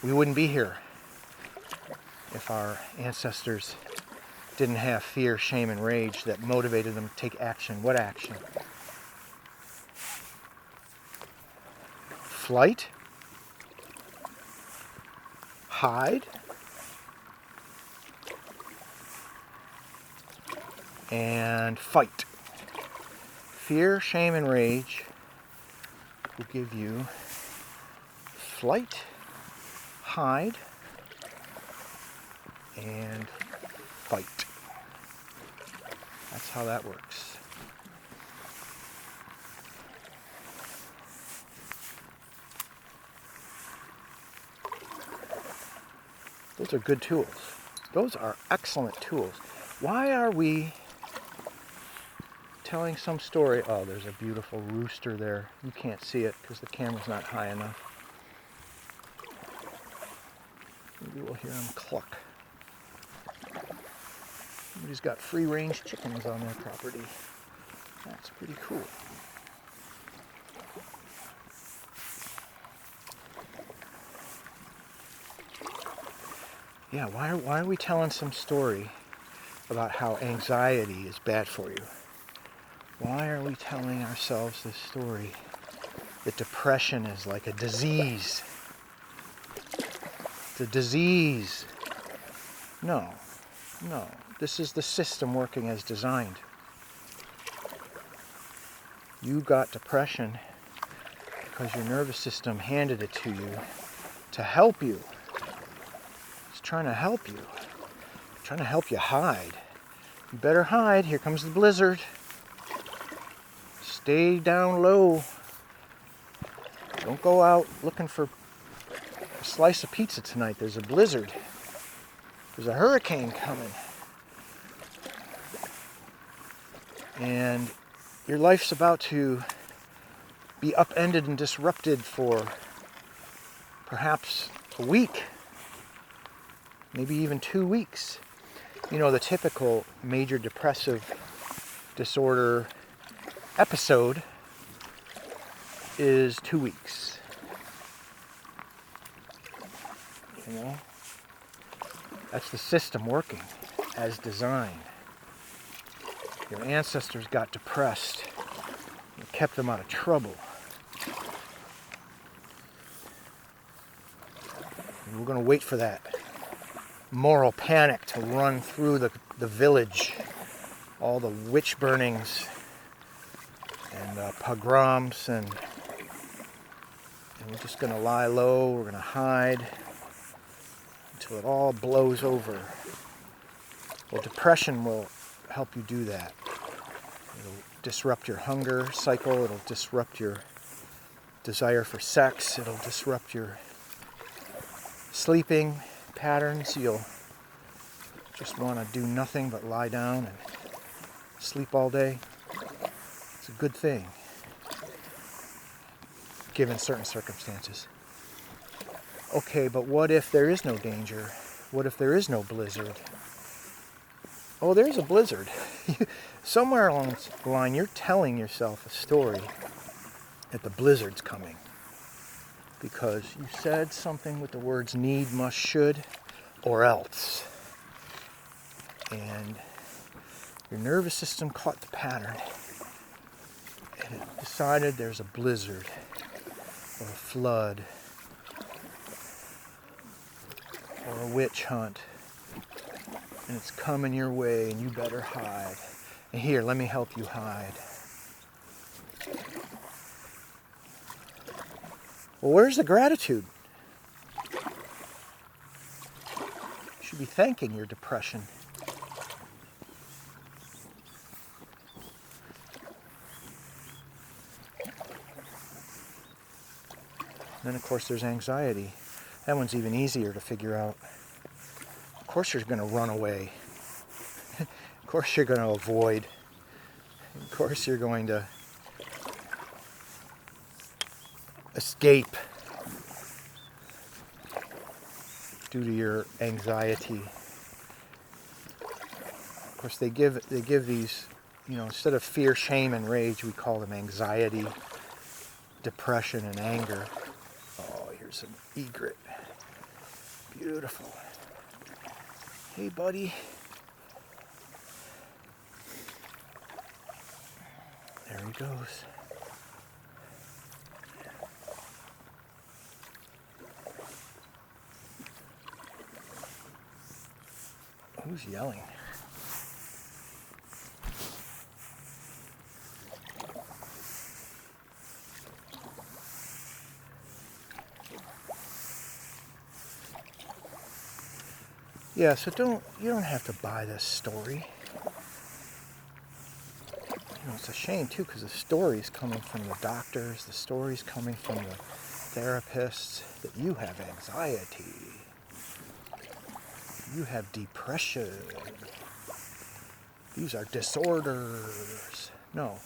Speaker 1: We wouldn't be here if our ancestors didn't have fear, shame, and rage that motivated them to take action. What action? Flight? Hide? And fight. Fear, shame, and rage will give you flight, hide, and fight. That's how that works. Those are good tools. Those are excellent tools. Why are we telling some story? Oh, there's a beautiful rooster there. You can't see it because the camera's not high enough. Maybe we'll hear him cluck. Somebody's got free-range chickens on their property. That's pretty cool. Yeah, why are we telling some story about how anxiety is bad for you? Why are we telling ourselves this story that depression is like a disease? It's a disease. No. This is the system working as designed. You got depression because your nervous system handed it to you to help you. It's trying to help you. It's trying to help you hide. You better hide. Here comes the blizzard. Stay down low. Don't go out looking for a slice of pizza tonight. There's a blizzard. There's a hurricane coming. And your life's about to be upended and disrupted for perhaps a week, maybe even 2 weeks. You know, the typical major depressive disorder episode is 2 weeks. You know, that's the system working as designed. Your ancestors got depressed. It kept them out of trouble. And we're going to wait for that moral panic to run through the village. All the witch burnings and pogroms, and we're just going to lie low. We're going to hide until it all blows over. Well, depression will help you do that. It'll disrupt your hunger cycle. It'll disrupt your desire for sex. It'll disrupt your sleeping patterns. You'll just want to do nothing but lie down and sleep all day. It's a good thing, given certain circumstances. Okay, but what if there is no danger? What if there is no blizzard? Oh, there's a blizzard. Somewhere along the line, you're telling yourself a story that the blizzard's coming because you said something with the words need, must, should, or else. And your nervous system caught the pattern and it decided there's a blizzard or a flood or a witch hunt. And it's coming your way, and you better hide. And here, let me help you hide. Well, where's the gratitude? You should be thanking your depression. Then, of course, there's anxiety. That one's even easier to figure out. Of course you're going to run away. Of course you're going to avoid. Of course you're going to escape due to your anxiety. Of course they give these, you know, instead of fear, shame, and rage, we call them anxiety, depression, and anger. Oh, here's an egret. Beautiful. Hey, buddy. There he goes. Who's yelling? Yeah, so you don't have to buy this story. You know, it's a shame too, because the story's coming from the doctors, the story's coming from the therapists, that you have anxiety, you have depression, these are disorders. No,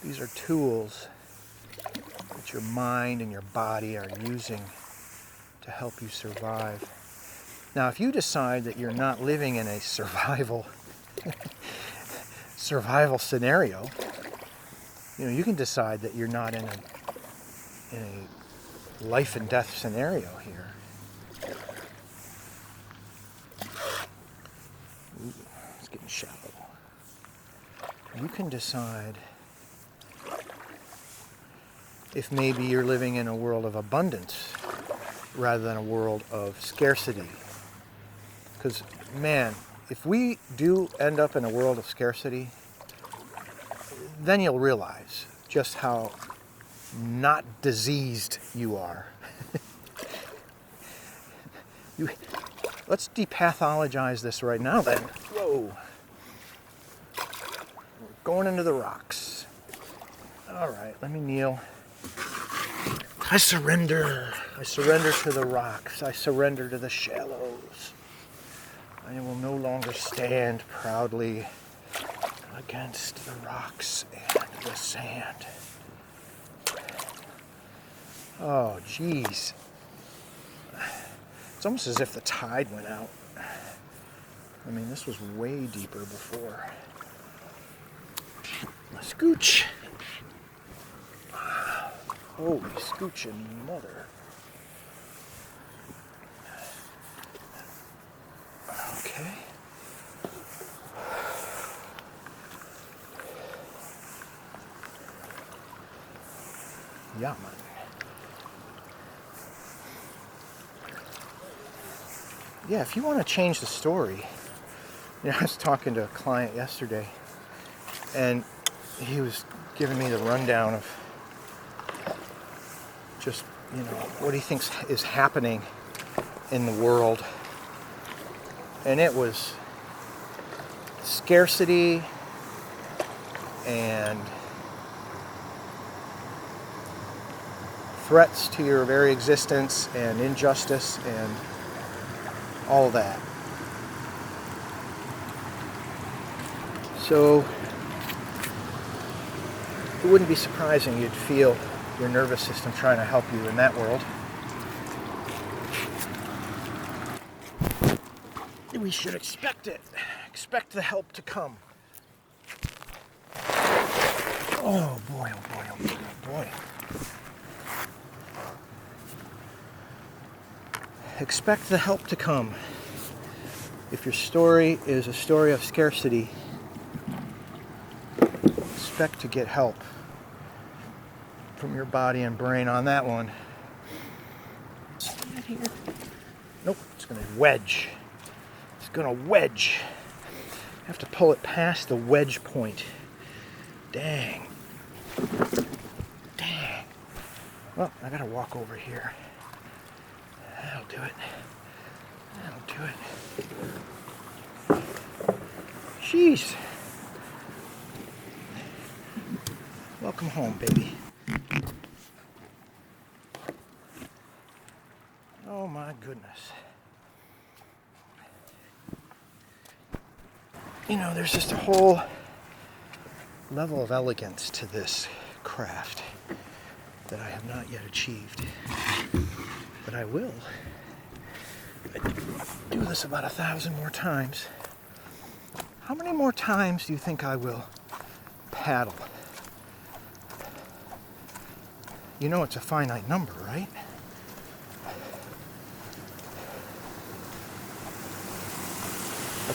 Speaker 1: these are tools that your mind and your body are using to help you survive. Now, if you decide that you're not living in a survival scenario, you know, you can decide that you're not in a life and death scenario here. Ooh, it's getting shallow. You can decide if maybe you're living in a world of abundance rather than a world of scarcity. Because, man, if we do end up in a world of scarcity, then you'll realize just how not diseased you are. Let's depathologize this right now then. Whoa. We're going into the rocks. All right, let me kneel. I surrender. I surrender to the rocks. I surrender to the shallows. I will no longer stand proudly against the rocks and the sand. Oh, geez. It's almost as if the tide went out. I mean, this was way deeper before. Scooch. Holy scooching mother. Okay. Yeah, man. Yeah, if you want to change the story, you know, I was talking to a client yesterday, and he was giving me the rundown of just, you know, what he thinks is happening in the world. And it was scarcity and threats to your very existence and injustice and all that. So it wouldn't be surprising you'd feel your nervous system trying to help you in that world. We should expect it. Expect the help to come. Oh boy, oh boy, oh boy, oh boy. Expect the help to come. If your story is a story of scarcity, expect to get help from your body and brain on that one. Here. Nope, it's going to wedge. It's going to wedge. I have to pull it past the wedge point. Dang. Dang. Well, I got to walk over here. That'll do it. That'll do it. Jeez. Welcome home, baby. Oh my goodness. You know, there's just a whole level of elegance to this craft that I have not yet achieved. But I will. I do this about 1,000 more times. How many more times do you think I will paddle? You know it's a finite number, right?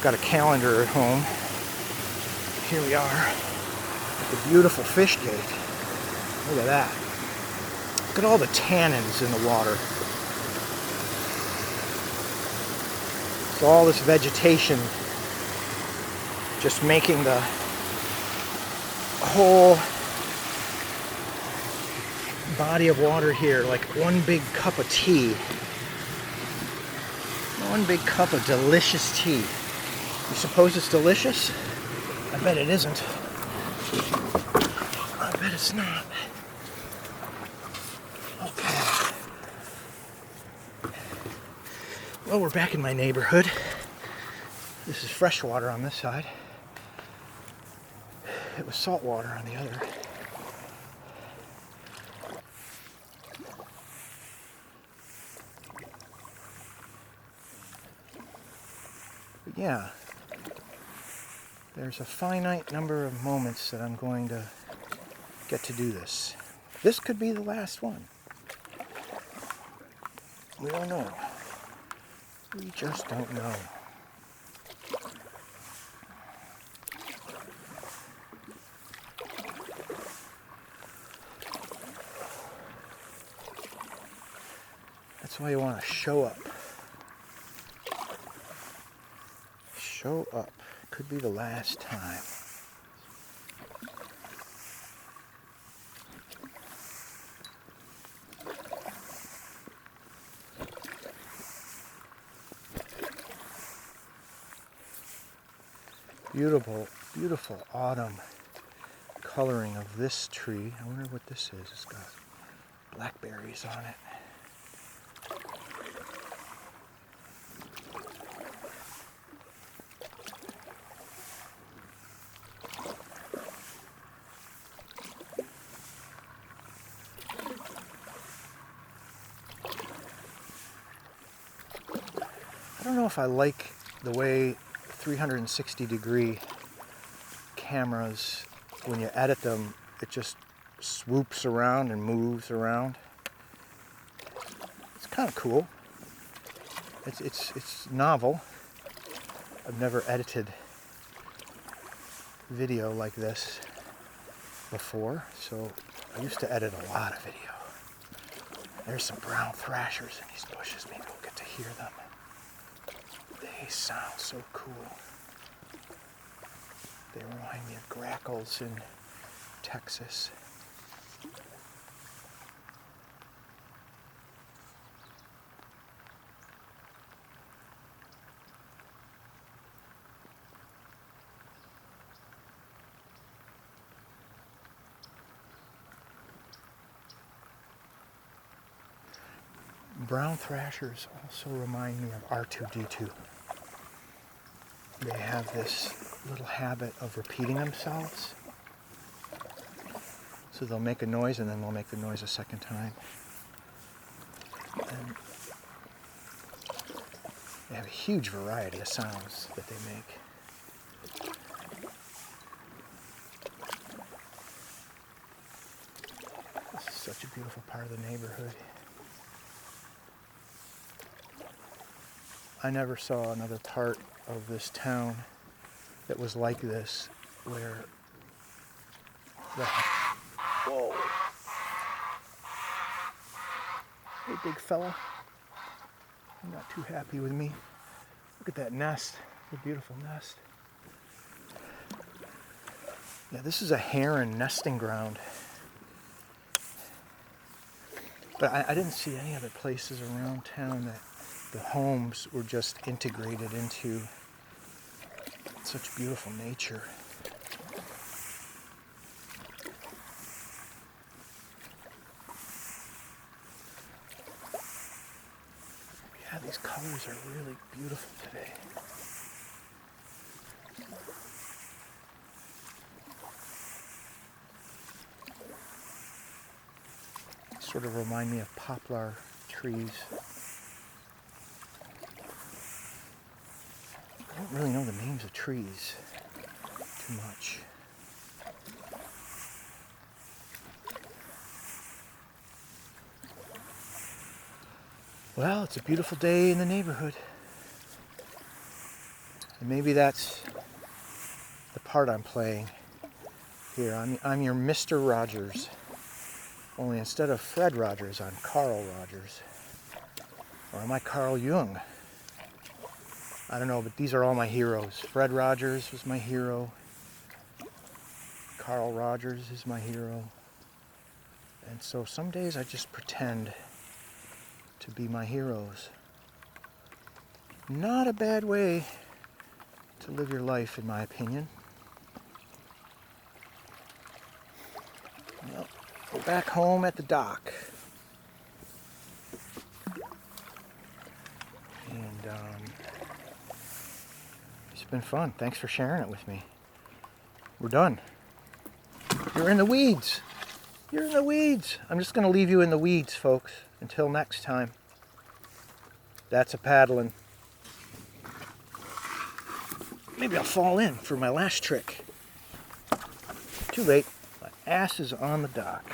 Speaker 1: I've got a calendar at home. Here we are at the beautiful fish gate. Look at that. Look at all the tannins in the water. So all this vegetation just making the whole body of water here like one big cup of tea. One big cup of delicious tea. You suppose it's delicious? I bet it isn't. I bet it's not. Okay. Well, we're back in my neighborhood. This is fresh water on this side. It was salt water on the other. But yeah, there's a finite number of moments that I'm going to get to do this. This could be the last one. We don't know. We just don't know. That's why you want to show up. Show up. Could be the last time. Beautiful, beautiful autumn coloring of this tree. I wonder what this is. It's got blackberries on it. I don't know if I like the way 360-degree cameras, when you edit them, it just swoops around and moves around. It's kind of cool. It's novel. I've never edited video like this before, so I used to edit a lot of video. There's some brown thrashers in these bushes. Maybe we'll get to hear them. They sound so cool. They remind me of grackles in Texas. Brown thrashers also remind me of R2-D2. They have this little habit of repeating themselves. So they'll make a noise and then they'll make the noise a second time. And they have a huge variety of sounds that they make. This is such a beautiful part of the neighborhood. I never saw another part of this town that was like this, where the... Whoa! Hey, big fella. You're not too happy with me. Look at that nest. The beautiful nest. Yeah, this is a heron nesting ground. But I didn't see any other places around town that the homes were just integrated into such beautiful nature. Yeah, these colors are really beautiful today. Sort of remind me of poplar trees. I don't really know the names of trees too much. Well, it's a beautiful day in the neighborhood. And maybe that's the part I'm playing here. I'm your Mr. Rogers. Only instead of Fred Rogers, I'm Carl Rogers. Or am I Carl Jung? I don't know, but these are all my heroes. Fred Rogers was my hero. Carl Rogers is my hero. And so some days I just pretend to be my heroes. Not a bad way to live your life, in my opinion. Well, we're back home at the dock. And it's been fun. Thanks for sharing it with me. We're done. You're in the weeds. You're in the weeds. I'm just going to leave you in the weeds, folks, until next time. That's a paddling. Maybe I'll fall in for my last trick. Too late. My ass is on the dock.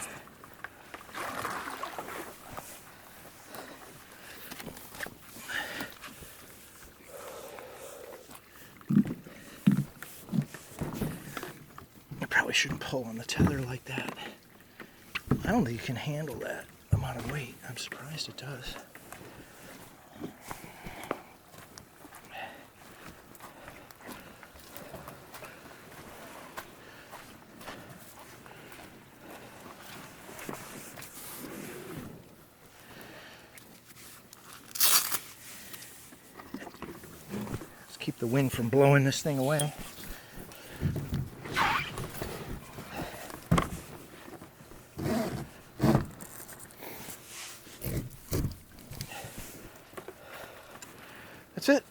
Speaker 1: I probably shouldn't pull on the tether like that. I don't think it can handle that amount of weight. I'm surprised it does. Let's keep the wind from blowing this thing away. That's it.